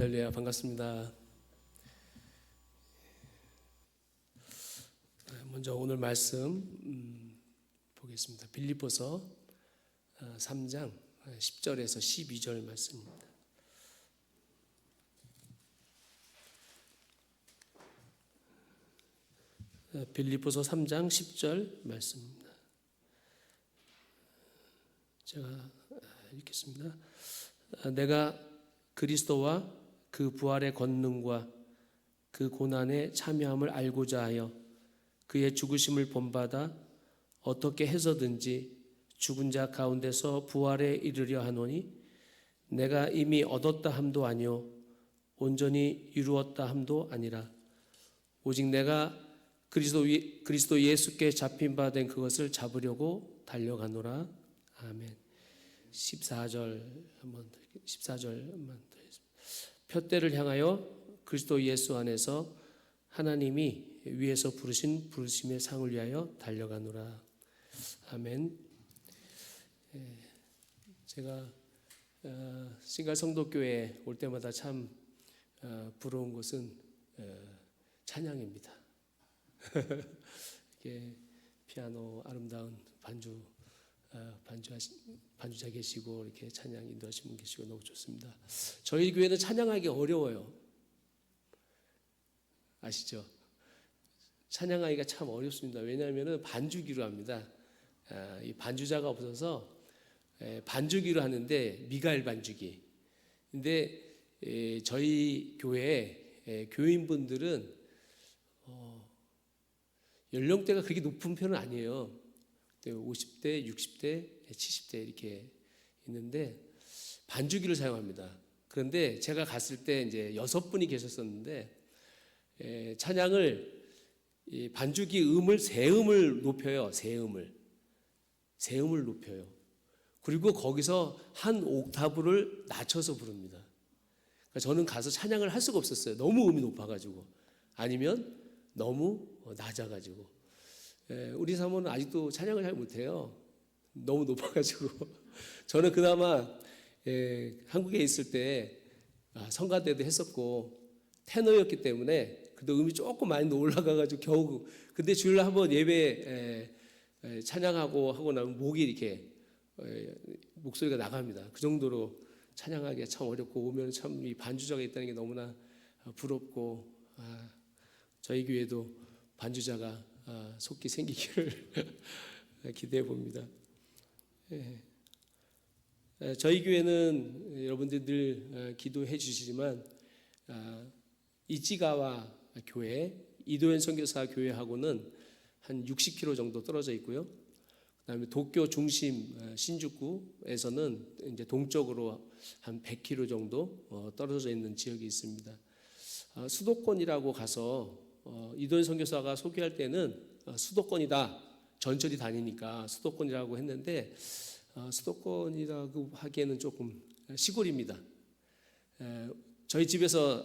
할렐루야, 반갑습니다. 먼저 오늘 말씀 보겠습니다. 빌립보서 3장 10절에서 12절 말씀입니다. 빌립보서 3장 10절 말씀입니다. 제가 읽겠습니다. 내가 그리스도와 그 부활의 권능과 그 고난에 참여함을 알고자 하여 그의 죽으심을 본받아 어떻게 해서든지 죽은 자 가운데서 부활에 이르려 하노니 내가 이미 얻었다 함도 아니요 온전히 이루었다 함도 아니라 오직 내가 그리스도 예수께 잡힌 바 된 그것을 잡으려고 달려가노라. 아멘. 14절 한번 더 하겠습니다. 표대를 향하여 그리스도 예수 안에서 하나님이 위에서 부르신 부르심의 상을 위하여 달려가노라. 아멘. 제가 신갈 성도교회에 올 때마다 참 부러운 것은 찬양입니다. 이렇게 피아노 아름다운 반주자 계시고 이렇게 찬양 인도하시는 분 계시고 너무 좋습니다. 저희 교회는 찬양하기 어려워요. 아시죠? 찬양하기가 참 어렵습니다. 왜냐하면 반주기로 합니다. 이 반주자가 없어서 반주기로 하는데 미가엘 반주기. 근데 저희 교회 교인분들은 연령대가 그렇게 높은 편은 아니에요. 50대, 60대, 70대 이렇게 있는데 반주기를 사용합니다. 그런데 제가 갔을 때 이제 6분이 계셨었는데 찬양을 반주기 음을 세 음을 높여요. 세 음을 높여요. 그리고 거기서 한 옥타브를 낮춰서 부릅니다. 그러니까 저는 가서 찬양을 할 수가 없었어요. 너무 음이 높아가지고 아니면 너무 낮아가지고. 우리 사모는 아직도 찬양을 잘 못해요. 너무 높아가지고. 저는 그나마 한국에 있을 때 성가대도 했었고 테너였기 때문에 그래도 음이 조금 많이 올라가가지고 겨우. 근데 주일날 한번 예배 찬양하고 하고 나면 목이 이렇게 목소리가 나갑니다. 그 정도로 찬양하기가 참 어렵고 오면 참 이 반주자가 있다는 게 너무나 부럽고 저희 교회도 반주자가 속히 생기기를 기대해 봅니다. 저희 교회는 여러분들 늘 기도해 주시지만 이찌가와 교회, 이도현 선교사 교회하고는 한 60km 정도 떨어져 있고요. 그다음에 도쿄 중심 신주쿠에서는 이제 동쪽으로 한 100km 정도 떨어져 있는 지역이 있습니다. 수도권이라고 가서 이도현 선교사가 소개할 때는 수도권이다. 전철이 다니니까 수도권이라고 했는데 수도권이라고 하기에는 조금 시골입니다. 저희 집에서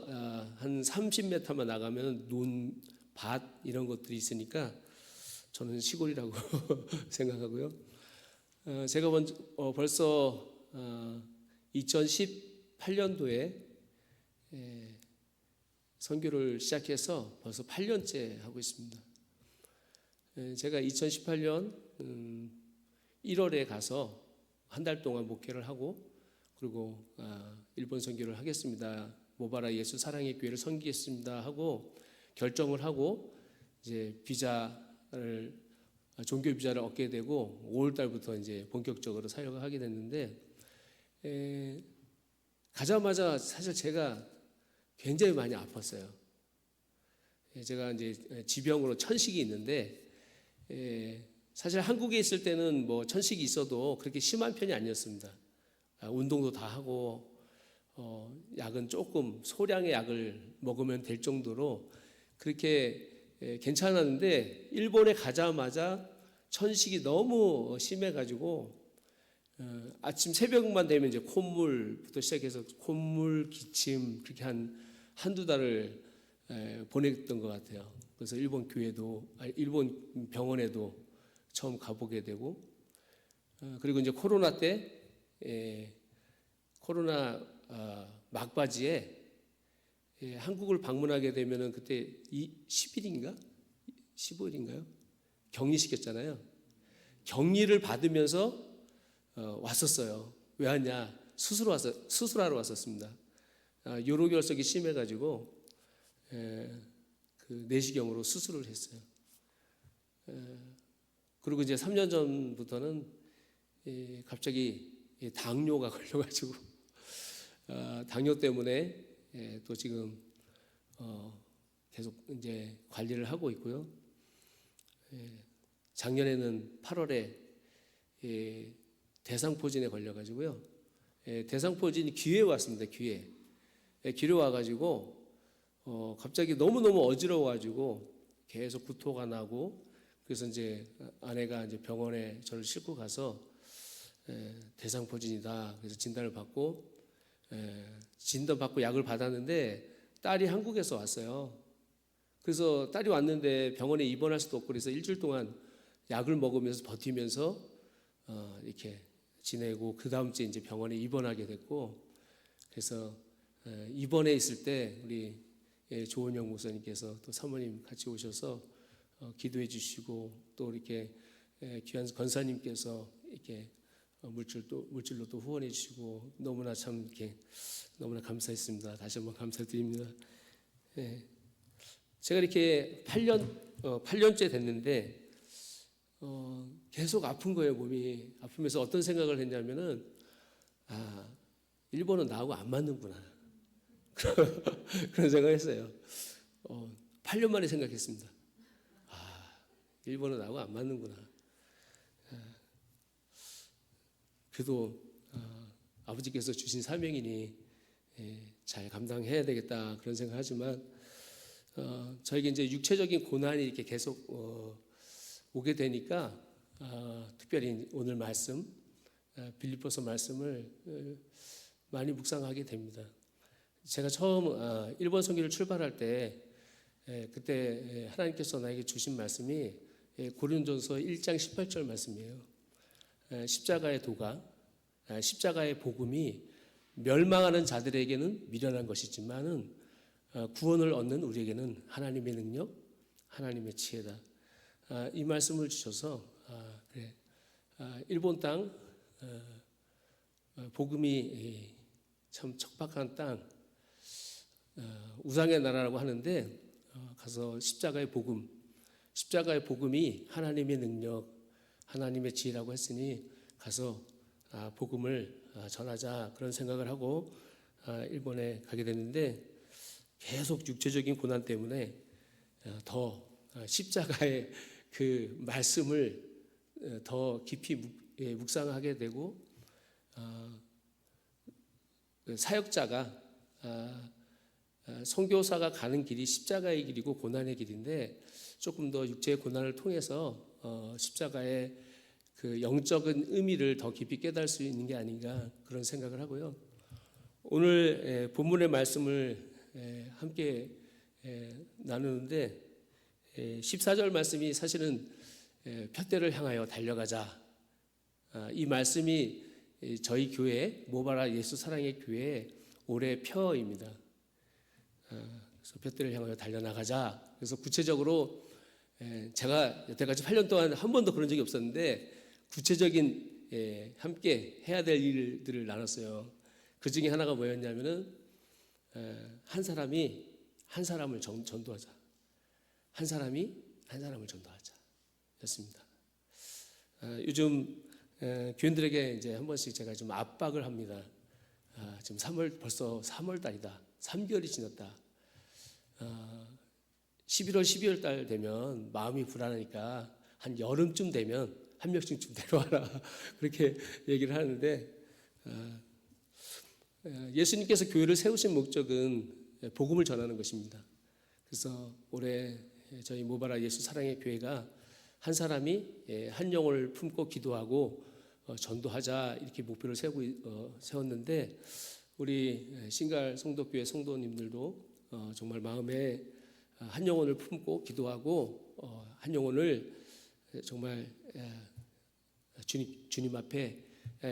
한 30m만 나가면 논, 밭 이런 것들이 있으니까 저는 시골이라고 생각하고요. 제가 벌써 2018년도에 선교를 시작해서 벌써 8년째 하고 있습니다. 제가 2018년 1월에 가서 한 달 동안 목회를 하고 그리고 일본 선교를 하겠습니다. 모바라 예수 사랑의 교회를 섬기겠습니다 하고 결정을 하고 이제 종교 비자를 얻게 되고 5월 달부터 이제 본격적으로 사역을 하게 됐는데 가자마자 사실 제가 굉장히 많이 아팠어요. 제가 이제 지병으로 천식이 있는데 사실 한국에 있을 때는 뭐 천식이 있어도 그렇게 심한 편이 아니었습니다. 운동도 다 하고 약은 조금 소량의 약을 먹으면 될 정도로 그렇게 괜찮았는데 일본에 가자마자 천식이 너무 심해가지고 아침 새벽만 되면 이제 콧물부터 시작해서 콧물, 기침 그렇게 한두 달을 보냈던 것 같아요. 그래서 일본 병원에도 처음 가보게 되고 그리고 이제 코로나 때 코로나 막바지에 한국을 방문하게 되면은 그때 10일인가 15일인가요? 격리시켰잖아요. 격리를 받으면서 왔었어요. 왜 왔냐? 수술하러 왔었습니다. 요로결석이 심해가지고 그 내시경으로 수술을 했어요. 그리고 이제 3년 전부터는 갑자기 당뇨가 걸려가지고 당뇨 때문에 또 지금 계속 이제 관리를 하고 있고요. 작년에는 8월에 대상포진에 걸려가지고요. 대상포진이 귀에 왔습니다. 귀에 와가지고 갑자기 너무너무 어지러워가지고 계속 구토가 나고, 그래서 이제 아내가 이제 병원에 저를 싣고 가서 대상포진이다. 그래서 진단을 받고 약을 받았는데 딸이 한국에서 왔어요. 그래서 딸이 왔는데 병원에 입원할 수도 없고 그래서 일주일 동안 약을 먹으면서 버티면서 이렇게 지내고, 그 다음 주에 이제 병원에 입원하게 됐고, 그래서 입원해 있을 때 우리 조은영 목사님께서 또 사모님 같이 오셔서 기도해 주시고, 또 이렇게 귀한 권사님께서 이렇게 물질로 또 후원해 주시고, 너무나 참 이렇게 너무나 감사했습니다. 다시 한번 감사드립니다. 제가 이렇게 8년째 됐는데 계속 아픈 거예요. 몸이 아프면서 어떤 생각을 했냐면은, 일본은 나하고 안 맞는구나. 그런 생각을 했어요. 8년 만에 생각했습니다. 일본은 나하고 안 맞는구나. 그래도 아버지께서 주신 사명이니 잘 감당해야 되겠다, 그런 생각하지만 저에게 이제 육체적인 고난이 이렇게 계속 오게 되니까 특별히 오늘 말씀, 빌립보서 말씀을 많이 묵상하게 됩니다. 제가 처음 일본 선교를 출발할 때 그때 하나님께서 나에게 주신 말씀이 고린도전서 1장 18절 말씀이에요. 십자가의 도가, 십자가의 복음이 멸망하는 자들에게는 미련한 것이지만은 구원을 얻는 우리에게는 하나님의 능력, 하나님의 지혜다. 이 말씀을 주셔서 그래, 일본 땅 복음이 참 척박한 땅, 우상의 나라라고 하는데 가서 십자가의 복음이 하나님의 능력, 하나님의 지혜라고 했으니 가서 복음을 전하자, 그런 생각을 하고 일본에 가게 됐는데, 계속 육체적인 고난 때문에 더 십자가의 그 말씀을 더 깊이 묵상하게 되고, 사역자가 선교사가 가는 길이 십자가의 길이고 고난의 길인데, 조금 더 육체의 고난을 통해서 십자가의 그 영적인 의미를 더 깊이 깨달을 수 있는 게 아닌가, 그런 생각을 하고요. 오늘 본문의 말씀을 함께 나누는데 14절 말씀이 사실은 푯대를 향하여 달려가자, 이 말씀이 저희 교회 모바라 예수 사랑의 교회 올해 표입니다. 그래서 푯대를 향하여 달려나가자. 그래서 구체적으로 제가 여태까지 8년 동안 한 번도 그런 적이 없었는데 구체적인 함께 해야 될 일들을 나눴어요. 그 중에 하나가 뭐였냐면은 한 사람이 한 사람을 전도하자. 한 사람이 한 사람을 전도하자. 였습니다. 요즘 교인들에게 이제 한 번씩 제가 좀 압박을 합니다. 지금 벌써 3월 달이다. 3개월이 지났다. 11월, 12월 달 되면 마음이 불안하니까 한 여름쯤 되면 한 명씩 좀 데려와라. 그렇게 얘기를 하는데, 예수님께서 교회를 세우신 목적은 복음을 전하는 것입니다. 그래서 올해 저희 모바라 예수 사랑의 교회가 한 사람이 한 영혼을 품고 기도하고 전도하자, 이렇게 목표를 세웠는데, 우리 신갈 성도교회 성도님들도 정말 마음에 한 영혼을 품고 기도하고 한 영혼을 정말 주님 앞에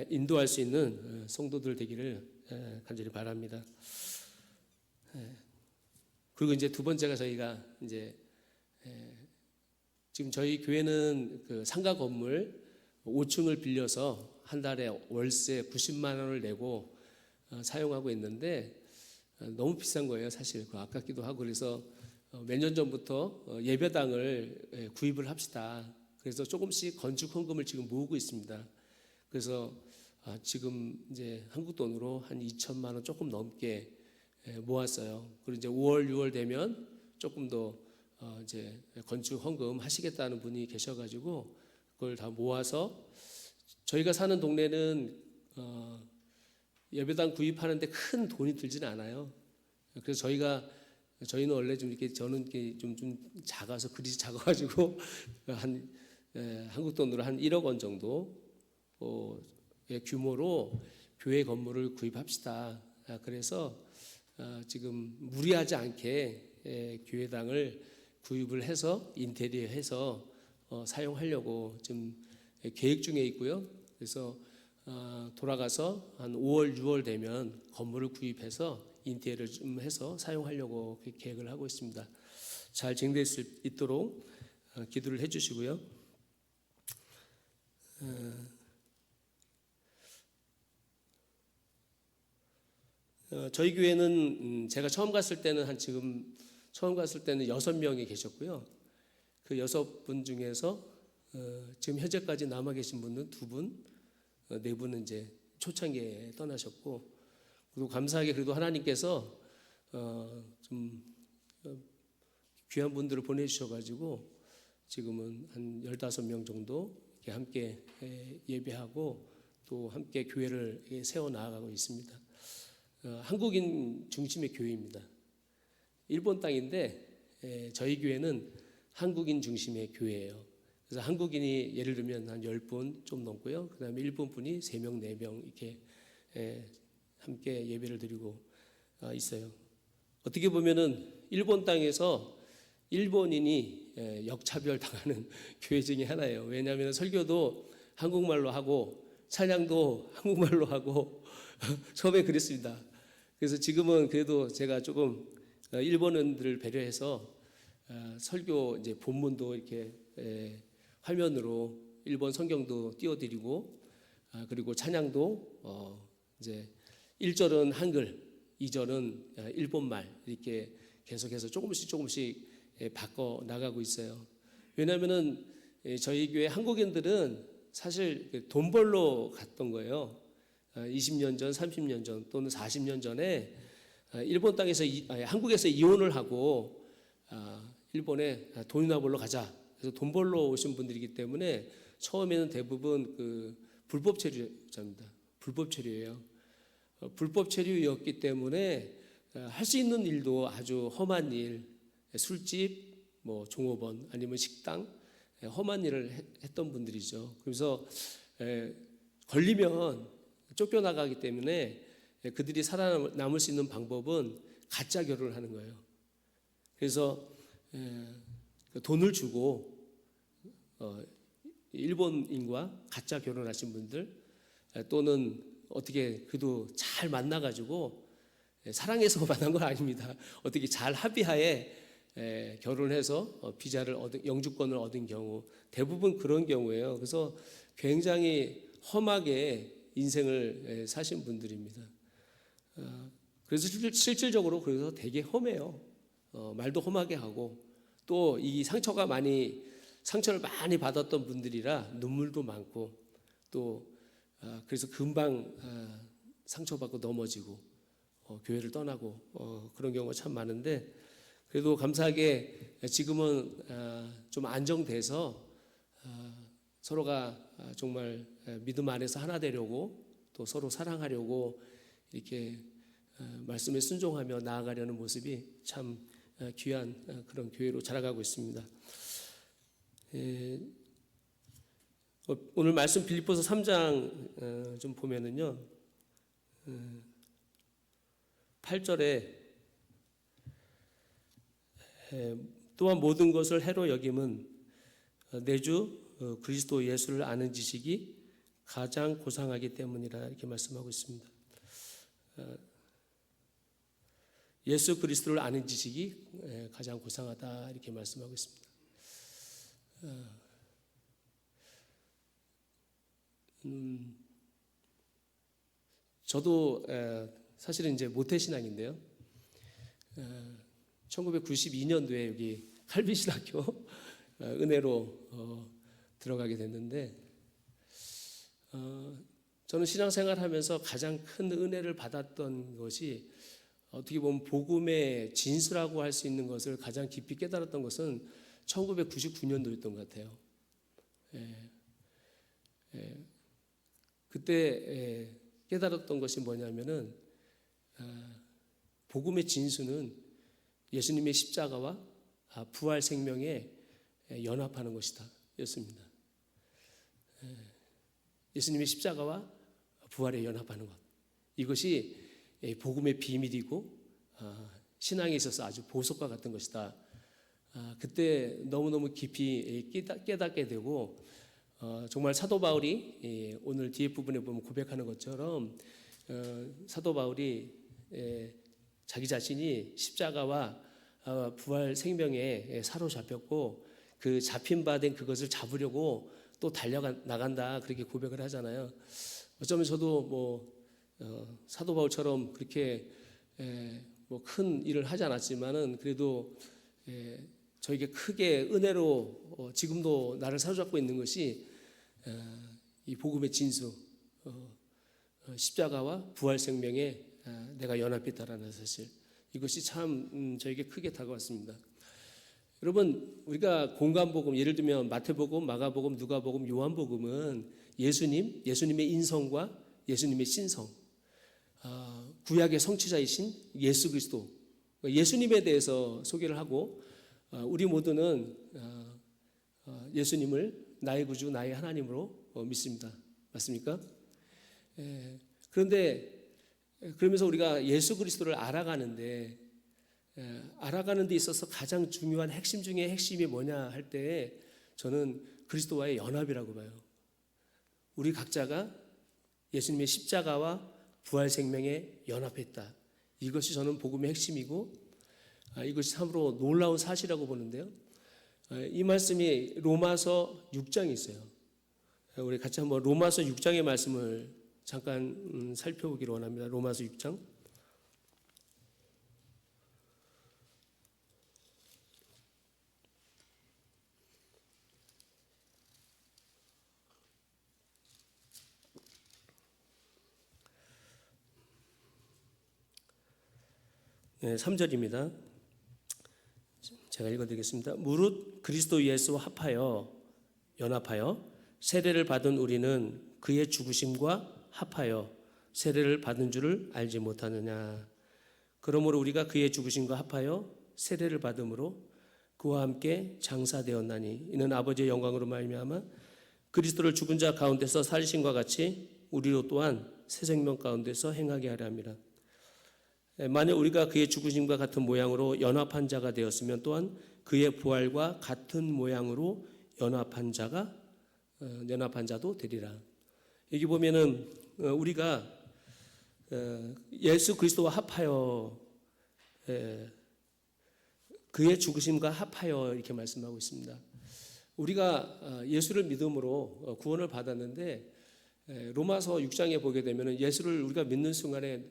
인도할 수 있는 성도들 되기를 간절히 바랍니다. 그리고 이제 두 번째가 저희가 이제 지금 저희 교회는 그 상가 건물 5층을 빌려서 한 달에 월세 90만 원을 내고 사용하고 있는데 너무 비싼 거예요. 사실 그 아깝기도 하고. 그래서 몇 년 전부터 예배당을 구입을 합시다. 그래서 조금씩 건축 헌금을 지금 모으고 있습니다. 그래서 지금 이제 한국 돈으로 한 2천만 원 조금 넘게 모았어요. 그리고 이제 5월, 6월 되면 조금 더 이제 건축 헌금 하시겠다는 분이 계셔가지고 그걸 다 모아서 저희가 사는 동네는 예배당 구입하는데 큰 돈이 들지는 않아요. 그래서 저희는 원래 좀 이렇게 저는 이렇게 좀 작아서 그릇이 작아가지고 한 한국 돈으로 한 1억 원 정도 규모로 교회 건물을 구입합시다. 그래서 지금 무리하지 않게 교회당을 구입을 해서 인테리어 해서 사용하려고 지금 계획 중에 있고요. 그래서 돌아가서 한 5월, 6월 되면 건물을 구입해서 인테리어를 좀 해서 사용하려고 계획을 하고 있습니다. 잘 진행될 수 있도록 기도를 해주시고요. 저희 교회는 제가 처음 갔을 때는 6명이 계셨고요. 그 6분 중에서 지금 현재까지 남아 계신 분은 2분, 4분은 이제 초창기에 떠나셨고, 그리고 감사하게 그래도 하나님께서 좀 귀한 분들을 보내주셔가지고 지금은 한 15명 정도 이렇게 함께 예배하고 또 함께 교회를 세워 나아가고 있습니다. 한국인 중심의 교회입니다. 일본 땅인데 저희 교회는 한국인 중심의 교회예요. 그래서 한국인이 예를 들면 한 10분 좀 넘고요. 그 다음에 일본 분이 3명, 4명 이렇게 함께 예배를 드리고 있어요. 어떻게 보면은 일본 땅에서 일본인이 역차별 당하는 교회 중에 하나예요. 왜냐하면 설교도 한국말로 하고 찬양도 한국말로 하고 처음에 그랬습니다. 그래서 지금은 그래도 제가 조금 일본인들을 배려해서 설교 이제 본문도 이렇게 화면으로 일본 성경도 띄워드리고 그리고 찬양도 이제 1절은 한글, 2절은 일본말 이렇게 계속해서 조금씩 바꿔 나가고 있어요. 왜냐하면은 저희 교회 한국인들은 사실 돈 벌러 갔던 거예요. 20년 전, 30년 전 또는 40년 전에 일본 땅에서 한국에서 이혼을 하고 일본에 돈이나 벌러 가자. 그래서 돈 벌러 오신 분들이기 때문에 처음에는 대부분 그 불법 체류자입니다. 불법 체류예요. 불법 체류였기 때문에 할 수 있는 일도 아주 험한 일, 술집, 뭐 종업원 아니면 식당 험한 일을 했던 분들이죠. 그래서 걸리면 쫓겨나가기 때문에 그들이 살아남을 수 있는 방법은 가짜 결혼을 하는 거예요. 그래서 돈을 주고 일본인과 가짜 결혼하신 분들 또는 어떻게 그래도 잘 만나가지고 사랑해서 만난 건 아닙니다. 어떻게 잘 합의하에 결혼해서 비자를 영주권을 얻은 경우 대부분 그런 경우예요. 그래서 굉장히 험하게 인생을 사신 분들입니다. 그래서 실질적으로 그래서 되게 험해요. 말도 험하게 하고 또 이 상처를 많이 받았던 분들이라 눈물도 많고 또 그래서 금방 상처받고 넘어지고 교회를 떠나고 그런 경우가 참 많은데 그래도 감사하게 지금은 좀 안정돼서 서로가 정말 믿음 안에서 하나 되려고 또 서로 사랑하려고 이렇게 말씀에 순종하며 나아가려는 모습이 참 귀한 그런 교회로 자라가고 있습니다. 오늘 말씀 빌립보서 3장 좀 보면은요 8절에 또한 모든 것을 해로 여김은 내 주 그리스도 예수를 아는 지식이 가장 고상하기 때문이라 이렇게 말씀하고 있습니다. 예수 그리스도를 아는 지식이 가장 고상하다 이렇게 말씀하고 있습니다. 저도 사실은 이제 모태신앙인데요. 1992년도에 여기 칼빈신학교 은혜로 들어가게 됐는데, 저는 신앙생활하면서 가장 큰 은혜를 받았던 것이, 어떻게 보면 복음의 진수라고 할 수 있는 것을 가장 깊이 깨달았던 것은 1999년도였던 것 같아요. 그때 깨달았던 것이 뭐냐면은, 복음의 진수는 예수님의 십자가와 부활 생명에 연합하는 것이다 였습니다. 예수님의 십자가와 부활에 연합하는 것, 이것이 복음의 비밀이고 신앙에 있어서 아주 보석과 같은 것이다. 그때 너무너무 깊이 깨닫게 되고, 정말 사도 바울이 오늘 뒤에 부분에 보면 고백하는 것처럼, 사도 바울이 자기 자신이 십자가와 부활 생명에 사로잡혔고, 그 잡힌 바 된 그것을 잡으려고 또 달려나간다 그렇게 고백을 하잖아요. 어쩌면 저도 사도 바울처럼 그렇게 큰 일을 하지 않았지만은, 그래도 저에게 크게 은혜로 지금도 나를 사로잡고 있는 것이 이 복음의 진수, 십자가와 부활 생명에 내가 연합했다라는 사실, 이것이 참 저에게 크게 다가왔습니다. 여러분, 우리가 공간복음, 예를 들면 마태복음, 마가복음, 누가복음, 요한복음은 예수님의 인성과 예수님의 신성, 구약의 성취자이신 예수 그리스도, 예수님에 대해서 소개를 하고, 우리 모두는 예수님을 나의 구주, 나의 하나님으로 믿습니다. 맞습니까? 그런데 그러면서 우리가 예수 그리스도를 알아가는 데 있어서 가장 중요한 핵심 중에 핵심이 뭐냐 할 때, 저는 그리스도와의 연합이라고 봐요. 우리 각자가 예수님의 십자가와 부활 생명에 연합했다. 이것이 저는 복음의 핵심이고, 이것이 참으로 놀라운 사실이라고 보는데요. 이 말씀이 로마서 6장에 있어요. 우리 같이 한번 로마서 6장의 말씀을 잠깐 살펴보기를 원합니다. 로마서 6장. 네, 3절입니다. 제가 읽어드리겠습니다. 무릇 그리스도 예수와 연합하여 세례를 받은 우리는 그의 죽으심과 합하여 세례를 받은 줄을 알지 못하느냐. 그러므로 우리가 그의 죽으심과 합하여 세례를 받음으로 그와 함께 장사되었나니, 이는 아버지의 영광으로 말미암아 그리스도를 죽은 자 가운데서 살리심과 같이 우리로 또한 새 생명 가운데서 행하게 하려 함이라. 만약 우리가 그의 죽으심과 같은 모양으로 연합한 자가 되었으면 또한 그의 부활과 같은 모양으로 연합한 자도 되리라. 여기 보면은 우리가 예수 그리스도와 합하여, 그의 죽으심과 합하여 이렇게 말씀하고 있습니다. 우리가 예수를 믿음으로 구원을 받았는데, 로마서 6장에 보게 되면은 예수를 우리가 믿는 순간에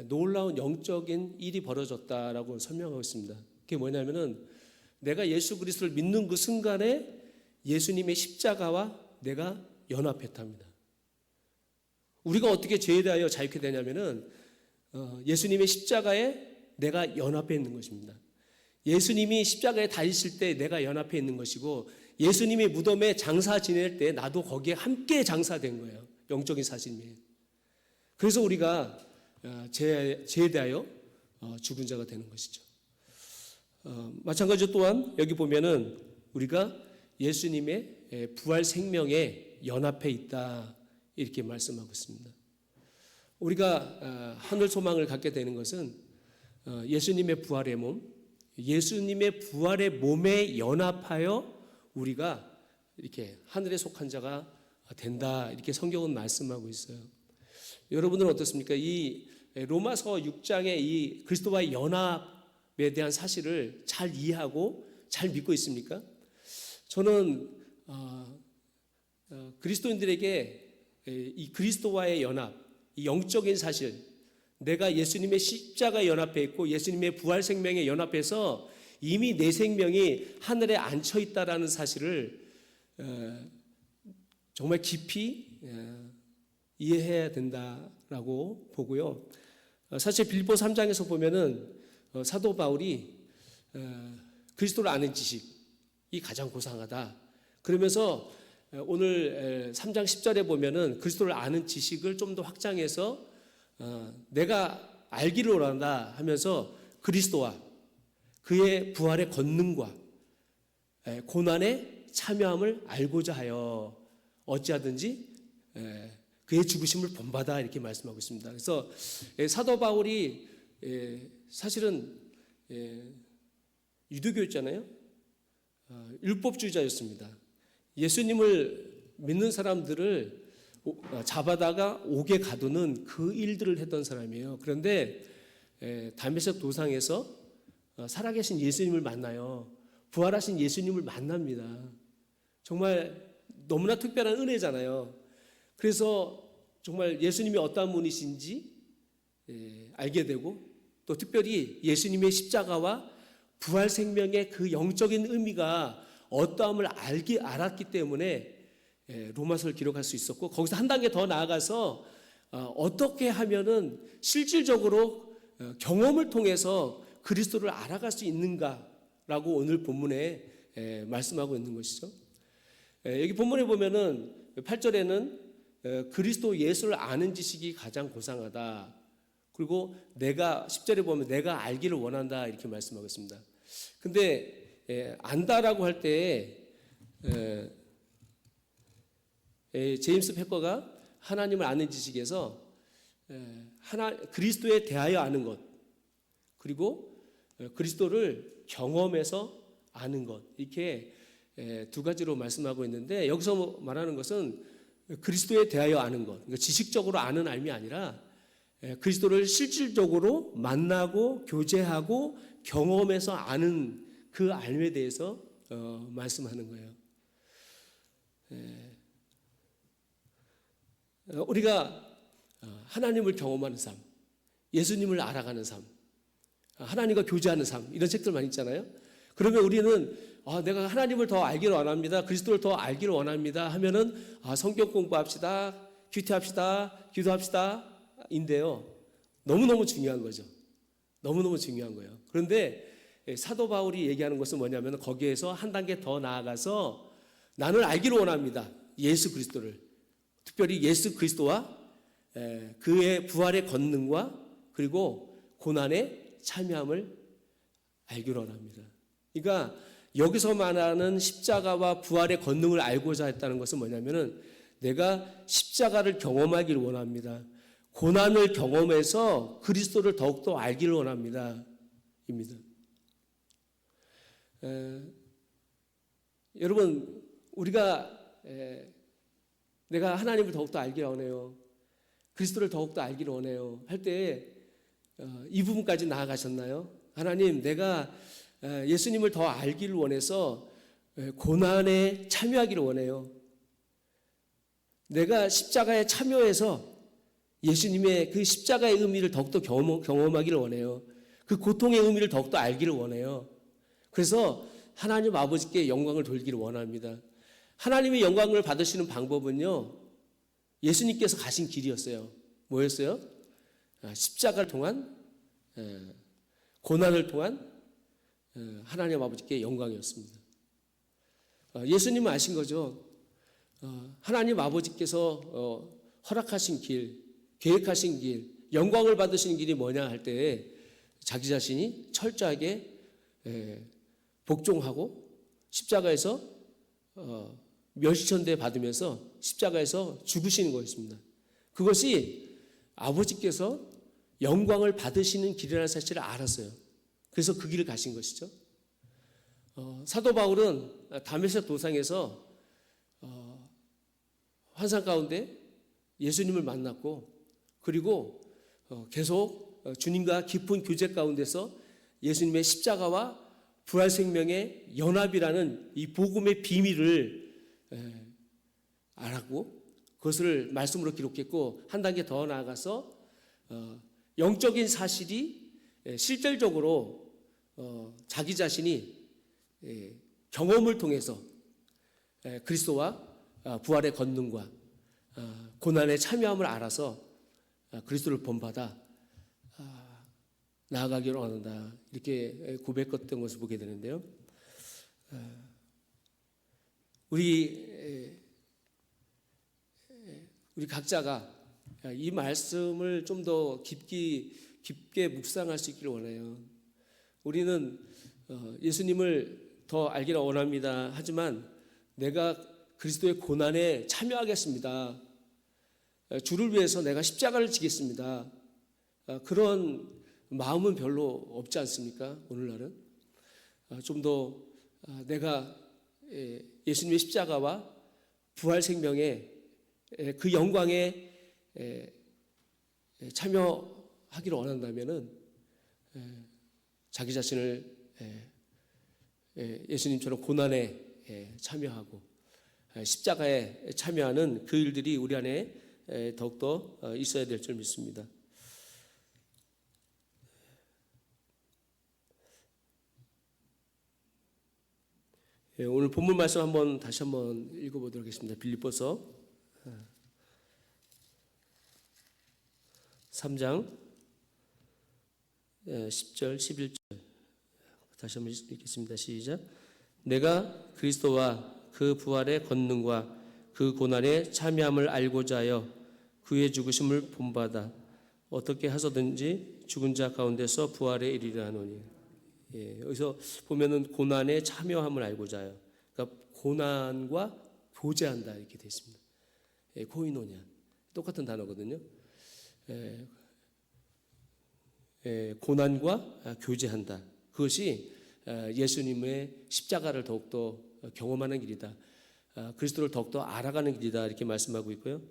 놀라운 영적인 일이 벌어졌다라고 설명하고 있습니다. 그게 뭐냐면은, 내가 예수 그리스도를 믿는 그 순간에 예수님의 십자가와 내가 연합했답니다. 우리가 어떻게 죄에 대하여 자유케 되냐면은, 예수님의 십자가에 내가 연합해 있는 것입니다. 예수님이 십자가에 달리실 때 내가 연합해 있는 것이고, 예수님이 무덤에 장사 지낼 때 나도 거기에 함께 장사된 거예요. 영적인 사실이에요. 그래서 우리가 죄에 대하여 죽은 자가 되는 것이죠. 마찬가지로 또한 여기 보면은 우리가 예수님의 부활 생명에 연합해 있다 이렇게 말씀하고 있습니다. 우리가 하늘 소망을 갖게 되는 것은 예수님의 부활의 몸, 예수님의 부활의 몸에 연합하여 우리가 이렇게 하늘에 속한 자가 된다 이렇게 성경은 말씀하고 있어요. 여러분들은 어떻습니까? 이 로마서 6장의 이 그리스도와의 연합에 대한 사실을 잘 이해하고 잘 믿고 있습니까? 저는 그리스도인들에게 이 그리스도와의 연합, 이 영적인 사실, 내가 예수님의 십자가에 연합해 있고 예수님의 부활 생명에 연합해서 이미 내 생명이 하늘에 앉혀 있다라는 사실을 정말 깊이 이해해야 된다라고 보고요. 사실 빌립보 3장에서 보면은 사도 바울이 그리스도를 아는 지식이 가장 고상하다. 그러면서 오늘 3장 10절에 보면은 그리스도를 아는 지식을 좀 더 확장해서 내가 알기를 원한다 하면서 그리스도와 그의 부활의 권능과 고난에 참여함을 알고자 하여 어찌하든지 그의 죽으심을 본받아 이렇게 말씀하고 있습니다. 그래서 사도 바울이 사실은 유대교였잖아요. 율법주의자였습니다. 예수님을 믿는 사람들을 잡아다가 옥에 가두는 그 일들을 했던 사람이에요. 그런데 다메섹 도상에서 살아계신 예수님을 만나요. 부활하신 예수님을 만납니다. 정말 너무나 특별한 은혜잖아요. 그래서 정말 예수님이 어떠한 분이신지 알게 되고 또 특별히 예수님의 십자가와 부활 생명의 그 영적인 의미가 어떠함을 알았기 때문에 로마서를 기록할 수 있었고 거기서 한 단계 더 나아가서 어떻게 하면은 실질적으로 경험을 통해서 그리스도를 알아갈 수 있는가라고 오늘 본문에 말씀하고 있는 것이죠. 여기 본문에 보면은 8절에는 그리스도 예수를 아는 지식이 가장 고상하다. 그리고 내가 10절에 보면 내가 알기를 원한다 이렇게 말씀하고 있습니다. 근데 안다라고 할 때 제임스 패커가 하나님을 아는 지식에서 그리스도에 대하여 아는 것 그리고 그리스도를 경험해서 아는 것 이렇게 두 가지로 말씀하고 있는데 여기서 말하는 것은 그리스도에 대하여 아는 것 그러니까 지식적으로 아는 알미 아니라 그리스도를 실질적으로 만나고 교제하고 경험해서 아는 그 알미에 대해서 말씀하는 거예요. 우리가 하나님을 경험하는 삶, 예수님을 알아가는 삶, 하나님과 교제하는 삶 이런 책들 많이 있잖아요. 그러면 우리는 내가 하나님을 더 알기를 원합니다. 그리스도를 더 알기를 원합니다. 하면은 성경 공부합시다. 큐티합시다. 기도합시다. 인데요. 너무너무 중요한 거죠. 너무너무 중요한 거예요. 그런데 사도 바울이 얘기하는 것은 뭐냐면 거기에서 한 단계 더 나아가서 나는 알기를 원합니다. 예수 그리스도를. 특별히 예수 그리스도와 그의 부활의 권능과 그리고 고난에 참여함을 알기를 원합니다. 그러니까 여기서 말하는 십자가와 부활의 권능을 알고자 했다는 것은 뭐냐면은 내가 십자가를 경험하기를 원합니다. 고난을 경험해서 그리스도를 더욱더 알기를 원합니다. 입니다. 여러분 우리가 내가 하나님을 더욱더 알기를 원해요. 그리스도를 더욱더 알기를 원해요. 할 때 이 부분까지 나아가셨나요? 하나님 내가 예수님을 더 알기를 원해서 고난에 참여하기를 원해요. 내가 십자가에 참여해서 예수님의 그 십자가의 의미를 더욱더 경험하기를 원해요. 그 고통의 의미를 더욱더 알기를 원해요. 그래서 하나님 아버지께 영광을 돌리기를 원합니다. 하나님의 영광을 받으시는 방법은요. 예수님께서 가신 길이었어요. 뭐였어요? 십자가를 통한 고난을 통한 하나님 아버지께 영광이었습니다. 예수님은 아신 거죠. 하나님 아버지께서 허락하신 길, 계획하신 길, 영광을 받으시는 길이 뭐냐 할 때 자기 자신이 철저하게 복종하고 십자가에서 멸시천대 받으면서 십자가에서 죽으시는 거였습니다. 그것이 아버지께서 영광을 받으시는 길이라는 사실을 알았어요. 그래서 그 길을 가신 것이죠. 사도 바울은 다메섹 도상에서 환상 가운데 예수님을 만났고 그리고 계속 주님과 깊은 교제 가운데서 예수님의 십자가와 부활 생명의 연합이라는 이 복음의 비밀을 알았고 그것을 말씀으로 기록했고 한 단계 더 나아가서 영적인 사실이 실질적으로 자기 자신이 경험을 통해서 그리스도와 부활의 권능과 고난에 참여함을 알아서 그리스도를 본받아 나아가기를 원한다. 이렇게 고백했던 것을 보게 되는데요. 우리 각자가 이 말씀을 좀 더 깊게 묵상할 수 있기를 원해요. 우리는 예수님을 더 알기를 원합니다. 하지만 내가 그리스도의 고난에 참여하겠습니다. 주를 위해서 내가 십자가를 지겠습니다. 그런 마음은 별로 없지 않습니까? 오늘날은 좀 더 내가 예수님의 십자가와 부활 생명의 그 영광에 참여하기를 원한다면은 자기 자신을 예수님처럼 고난에 참여하고 십자가에 참여하는 그 일들이 우리 안에 더욱더 있어야 될 줄 믿습니다. 오늘 본문 말씀 다시 한번 읽어보도록 하겠습니다. 빌립보서 3장 10절 11절 다시 한번 읽겠습니다. 시작. 내가 그리스도와 그 부활의 권능과 그 고난에 참여함을 알고자 하여 그의 죽으심을 본받아 어떻게 하서든지 죽은 자 가운데서 부활에 이르려 하노니. 여기서 보면은 고난에 참여함을 알고자 해요. 그러니까 고난과 교제한다 이렇게 되어 있습니다. 코이노냐 똑같은 단어거든요. 고난과 교제한다. 그것이 예수님의 십자가를 더욱더 경험하는 길이다. 그리스도를 더욱더 알아가는 길이다 이렇게 말씀하고 있고요.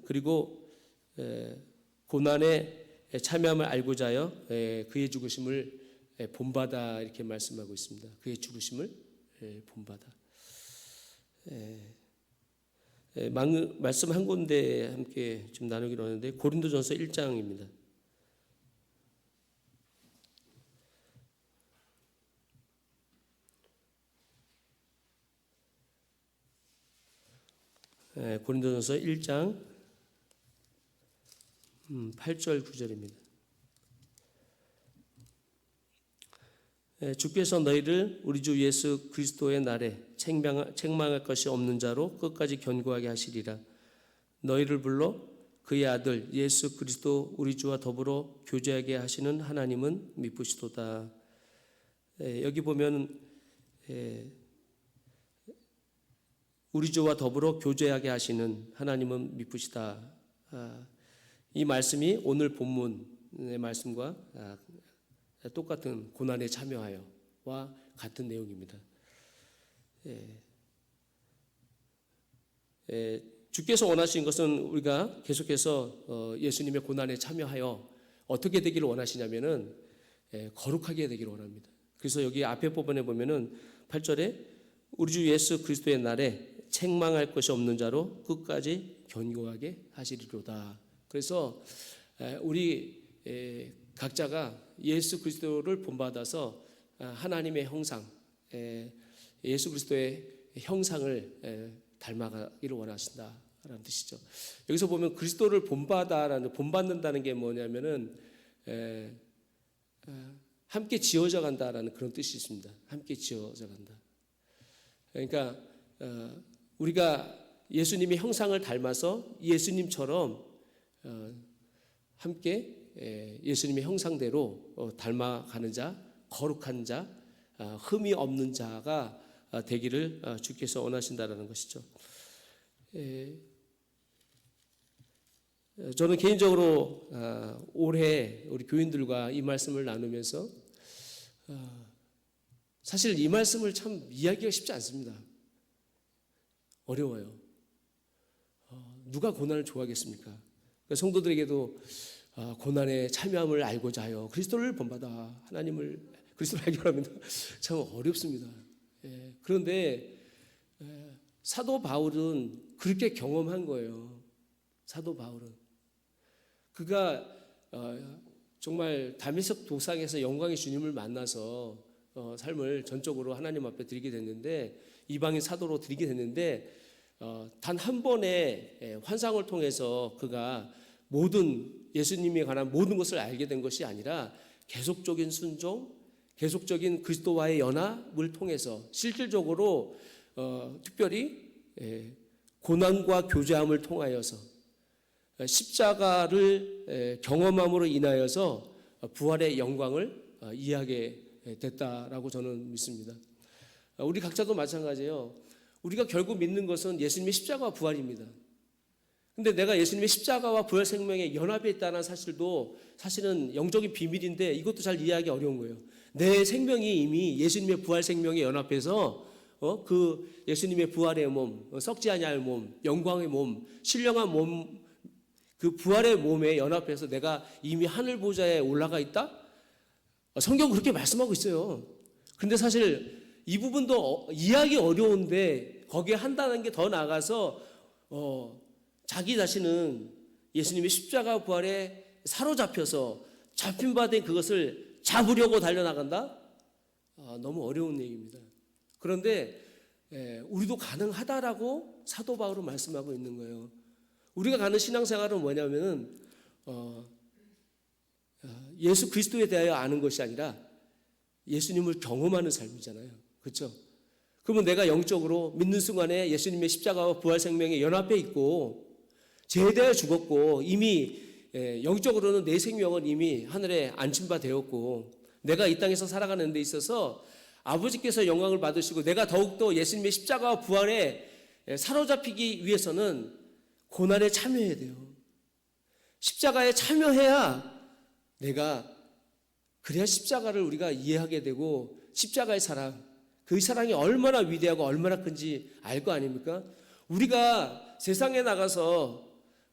그리고 고난에 참여함을 알고자 하여 그의 죽으심을 본받아 이렇게 말씀하고 있습니다. 그의 죽으심을 본받아. 말씀 한 군데 함께 좀 나누기로 하는데 고린도전서 1장입니다. 고린도전서 1장 8절 9절입니다. 주께서 너희를 우리 주 예수 그리스도의 날에 책망할 것이 없는 자로 끝까지 견고하게 하시리라. 너희를 불러 그의 아들 예수 그리스도 우리 주와 더불어 교제하게 하시는 하나님은 미쁘시도다. 여기 보면 우리 주와 더불어 교제하게 하시는 하나님은 미쁘시다. 이 말씀이 오늘 본문의 말씀과 똑같은 고난에 참여하여와 같은 내용입니다. 주께서 원하시는 것은 우리가 계속해서 예수님의 고난에 참여하여 어떻게 되기를 원하시냐면은 거룩하게 되기를 원합니다. 그래서 여기 앞에 부분에 보면은 8절에 우리 주 예수 그리스도의 날에 책망할 것이 없는 자로 끝까지 견고하게 하시리로다. 그래서 우리 각자가 예수 그리스도를 본받아서 하나님의 형상, 예수 그리스도의 형상을 닮아가기를 원하신다라는 뜻이죠. 여기서 보면 그리스도를 본받는다는 게 뭐냐면은 함께 지어져 간다라는 그런 뜻이 있습니다. 함께 지어져 간다. 그러니까 우리가 예수님의 형상을 닮아서 예수님처럼 함께 예수님의 형상대로 닮아가는 자, 거룩한 자, 흠이 없는 자가 되기를 주께서 원하신다라는 것이죠. 저는 개인적으로 올해 우리 교인들과 이 말씀을 나누면서 사실 이 말씀을 참 이해하기가 쉽지 않습니다. 어려워요. 누가 고난을 좋아하겠습니까? 성도들에게도 고난에 참여함을 알고자 하여 그리스도를 본받아 그리스도를 알기로 합니다. 참 어렵습니다. 그런데 사도 바울은 그렇게 경험한 거예요. 사도 바울은 그가 정말 다메섹 도상에서 영광의 주님을 만나서 삶을 전적으로 하나님 앞에 드리게 됐는데, 이방인 사도로 드리게 됐는데, 단 한 번의 환상을 통해서 그가 예수님에 관한 모든 것을 알게 된 것이 아니라 계속적인 순종, 계속적인 그리스도와의 연합을 통해서 실질적으로 특별히 고난과 교제함을 통하여서 십자가를 경험함으로 인하여서 부활의 영광을 이해하게 됐다라고 저는 믿습니다. 우리 각자도 마찬가지예요. 우리가 결국 믿는 것은 예수님의 십자가와 부활입니다. 근데 내가 예수님의 십자가와 부활 생명에 연합해 있다는 사실도 사실은 영적인 비밀인데 이것도 잘 이해하기 어려운 거예요. 내 생명이 이미 예수님의 부활 생명에 연합해서 그 예수님의 부활의 몸, 썩지 아니할 몸, 영광의 몸, 신령한 몸, 그 부활의 몸에 연합해서 내가 이미 하늘 보좌에 올라가 있다? 성경은 그렇게 말씀하고 있어요. 그런데 사실 이 부분도 이해하기 어려운데 거기에 한 단계 더 나아가서 자기 자신은 예수님의 십자가 부활에 사로잡혀서 잡힌 바 된 그것을 잡으려고 달려나간다? 너무 어려운 얘기입니다. 그런데 우리도 가능하다라고 사도 바울은 말씀하고 있는 거예요. 우리가 가는 신앙생활은 뭐냐면은 예수 그리스도에 대하여 아는 것이 아니라 예수님을 경험하는 삶이잖아요. 그렇죠? 그러면 내가 영적으로 믿는 순간에 예수님의 십자가와 부활 생명에 연합해 있고 죄에 대하여 죽었고 이미 영적으로는 내 생명은 이미 하늘에 안친 바 되었고 내가 이 땅에서 살아가는 데 있어서 아버지께서 영광을 받으시고 내가 더욱더 예수님의 십자가와 부활에 사로잡히기 위해서는 고난에 참여해야 돼요. 십자가에 참여해야 그래야 십자가를 우리가 이해하게 되고 십자가의 사랑, 그 사랑이 얼마나 위대하고 얼마나 큰지 알 거 아닙니까? 우리가 세상에 나가서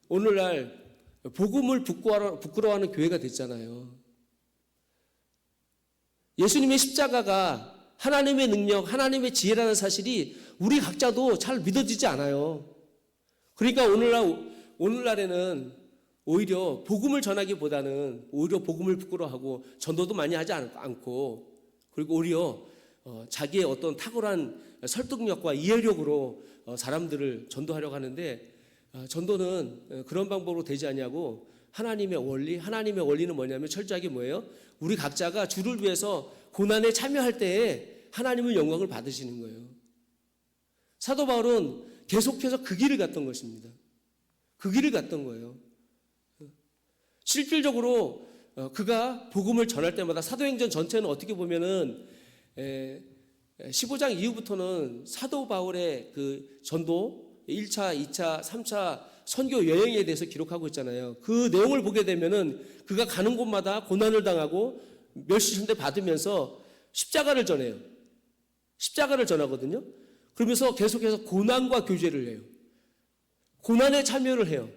오늘날 복음을 부끄러워하는 교회가 됐잖아요. 예수님의 십자가가 하나님의 능력, 하나님의 지혜라는 사실이 우리 각자도 잘 믿어지지 않아요. 그러니까 오늘날에는 오히려 복음을 전하기보다는 오히려 복음을 부끄러워하고 전도도 많이 하지 않고 그리고 오히려 자기의 어떤 탁월한 설득력과 이해력으로 사람들을 전도하려고 하는데 전도는 그런 방법으로 되지 않냐고 하나님의 원리는 뭐냐면 철저하게 뭐예요? 우리 각자가 주를 위해서 고난에 참여할 때에 하나님은 영광을 받으시는 거예요. 사도 바울은 계속해서 그 길을 갔던 것입니다. 그 길을 갔던 거예요. 실질적으로 그가 복음을 전할 때마다 사도행전 전체는 어떻게 보면은 15장 이후부터는 사도 바울의 그 전도 1차, 2차, 3차 선교 여행에 대해서 기록하고 있잖아요. 그 내용을 보게 되면은 그가 가는 곳마다 고난을 당하고 멸시천대 받으면서 십자가를 전해요. 십자가를 전하거든요. 그러면서 계속해서 고난과 교제를 해요. 고난에 참여를 해요.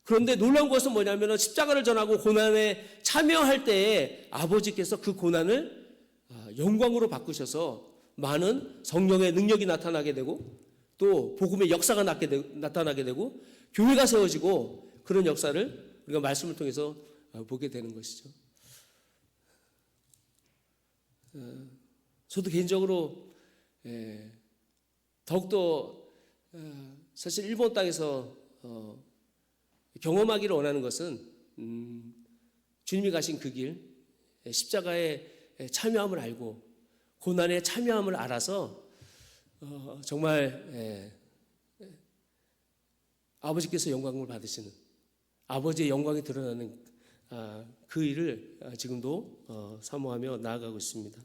그런데 놀라운 것은 뭐냐면 십자가를 전하고 고난에 참여할 때에 아버지께서 그 고난을 영광으로 바꾸셔서 많은 성령의 능력이 나타나게 되고 또 복음의 역사가 나타나게 되고 교회가 세워지고 그런 역사를 우리가 말씀을 통해서 보게 되는 것이죠. 저도 개인적으로 더욱더 사실 일본 땅에서 경험하기를 원하는 것은 주님이 가신 그 길, 십자가에 참여함을 알고 고난에 참여함을 알아서 정말 아버지께서 영광을 받으시는 아버지의 영광이 드러나는 그 일을 지금도 사모하며 나아가고 있습니다.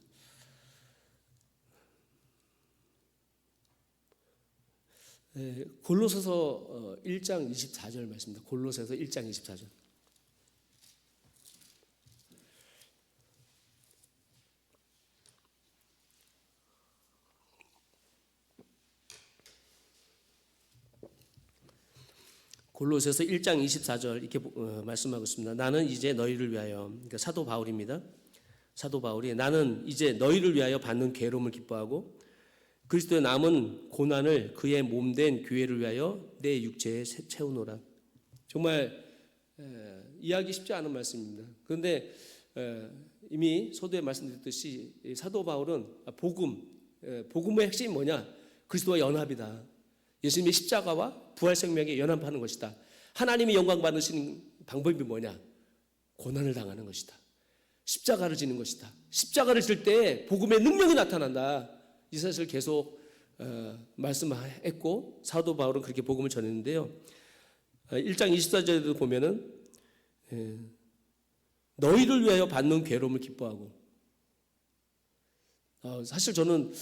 골로새서 1장 24절 말씀입니다. 골로새서 1장 24절. 골로새서 1장 24절 이렇게 말씀하고 있습니다. 나는 이제 너희를 위하여, 그러니까 사도 바울입니다. 사도 바울이 나는 이제 너희를 위하여 받는 괴로움을 기뻐하고 그리스도의 남은 고난을 그의 몸된 교회를 위하여 내 육체에 채우노라. 정말 이해하기 쉽지 않은 말씀입니다. 그런데 이미 서두에 말씀드렸듯이 사도 바울은 복음의 핵심이 뭐냐? 그리스도와 연합이다. 예수님의 십자가와 부활 생명에 연합하는 것이다. 하나님이 영광 받으시는 방법이 뭐냐? 고난을 당하는 것이다. 십자가를 지는 것이다. 십자가를 질 때 복음의 능력이 나타난다. 이 사실을 계속 말씀했고 사도 바울은 그렇게 복음을 전했는데요. 1장 24절에도 보면은 너희를 위하여 받는 괴로움을 기뻐하고, 사실 저는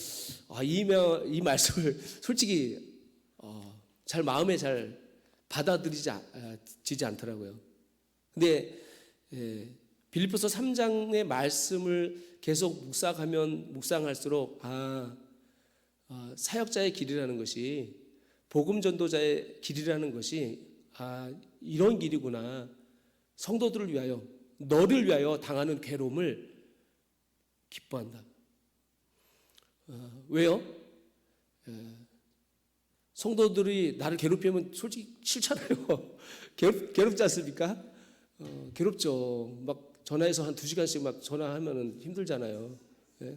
이 말씀을 솔직히 잘 마음에 잘 받아들이지 않더라고요. 근데 빌립보서 3장의 말씀을 계속 묵상할수록 사역자의 길이라는 것이, 복음 전도자의 길이라는 것이 이런 길이구나. 성도들을 위하여, 너를 위하여 당하는 괴로움을 기뻐한다. 왜요? 성도들이 나를 괴롭히면 솔직히 싫잖아요. 괴롭지 않습니까? 괴롭죠. 막 전화해서 한 2시간씩 막 전화하면 힘들잖아요. 네?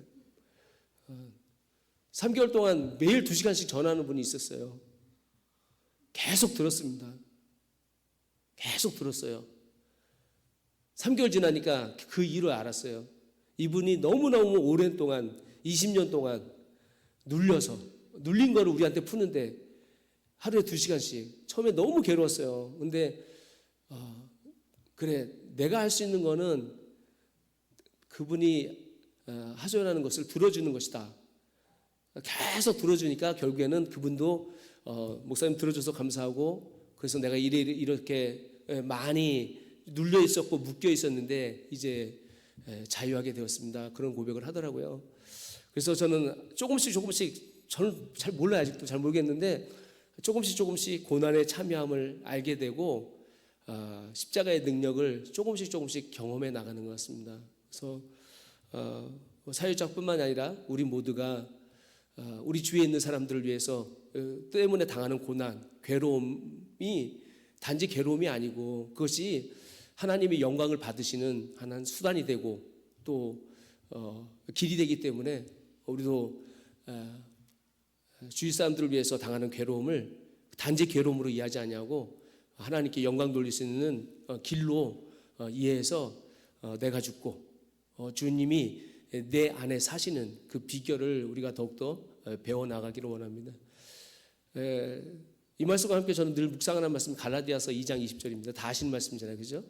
3개월 동안 매일 2시간씩 전화하는 분이 있었어요. 계속 들었습니다. 계속 들었어요. 3개월 지나니까 그 이유를 알았어요. 이분이 너무너무 오랜 동안 20년 동안 눌린 거를 우리한테 푸는데 하루에 2시간씩 처음에 너무 괴로웠어요. 근데 그래, 내가 할 수 있는 거는 그분이 하소연하는 것을 들어주는 것이다. 계속 들어주니까 결국에는 그분도 목사님 들어줘서 감사하고, 그래서 내가 이렇게 많이 눌려 있었고 묶여 있었는데 이제 자유하게 되었습니다. 그런 고백을 하더라고요. 그래서 저는 조금씩 저는 잘 몰라요. 아직도 잘 모르겠는데 조금씩 고난에 참여함을 알게 되고 십자가의 능력을 조금씩 경험해 나가는 것 같습니다. 그래서 사회자뿐만 아니라 우리 모두가 우리 주위에 있는 사람들을 위해서 때문에 당하는 고난, 괴로움이 단지 괴로움이 아니고 그것이 하나님의 영광을 받으시는 하나의 수단이 되고 또 길이 되기 때문에 우리도 주위 사람들을 위해서 당하는 괴로움을 단지 괴로움으로 이해하지 아니하고 하나님께 영광 돌릴 수 있는 길로 이해해서 내가 죽고 주님이 내 안에 사시는 그 비결을 우리가 더욱더 배워나가기를 원합니다. 이 말씀과 함께 저는 늘 묵상하는 말씀 갈라디아서 2장 20절입니다. 다 아시는 말씀이잖아요. 그죠?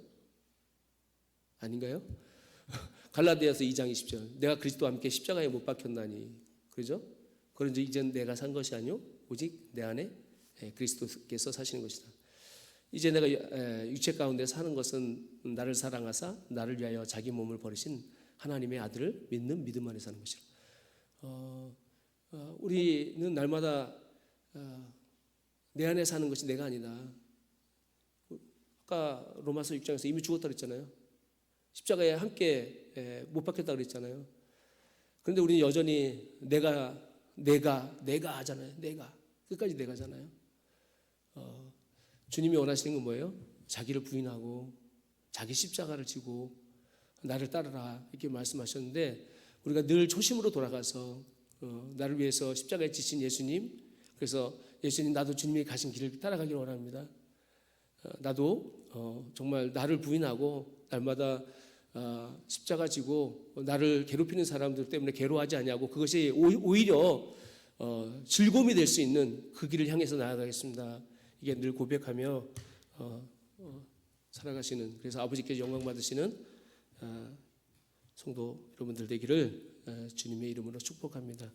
아닌가요? 갈라디아서 2장 20절. 내가 그리스도와 함께 십자가에 못 박혔나니. 그죠? 그런지 이젠 내가 산 것이 아니요 오직 내 안에 그리스도께서 사시는 것이다. 이제 내가 육체 가운데 사는 것은 나를 사랑하사 나를 위하여 자기 몸을 버리신 하나님의 아들을 믿는 믿음 안에 사는 것이라. 우리는 날마다 내 안에 사는 것이 내가 아니다. 아까 로마서 6장에서 이미 죽었다 그랬잖아요. 십자가에 함께 못 박혔다 그랬잖아요. 그런데 우리는 여전히 내가 하잖아요. 내가 끝까지 내가잖아요. 주님이 원하시는 건 뭐예요? 자기를 부인하고 자기 십자가를 지고 나를 따르라 이렇게 말씀하셨는데 우리가 늘 초심으로 돌아가서 나를 위해서 십자가에 지신 예수님, 그래서 예수님 나도 주님이 가신 길을 따라가기를 원합니다. 나도 정말 나를 부인하고 날마다 십자가 지고 나를 괴롭히는 사람들 때문에 괴로워하지 아니하고 그것이 오히려 즐거움이 될 수 있는 그 길을 향해서 나아가겠습니다. 이게 늘 고백하며 살아가시는, 그래서 아버지께 영광 받으시는 성도 여러분들 되기를 주님의 이름으로 축복합니다.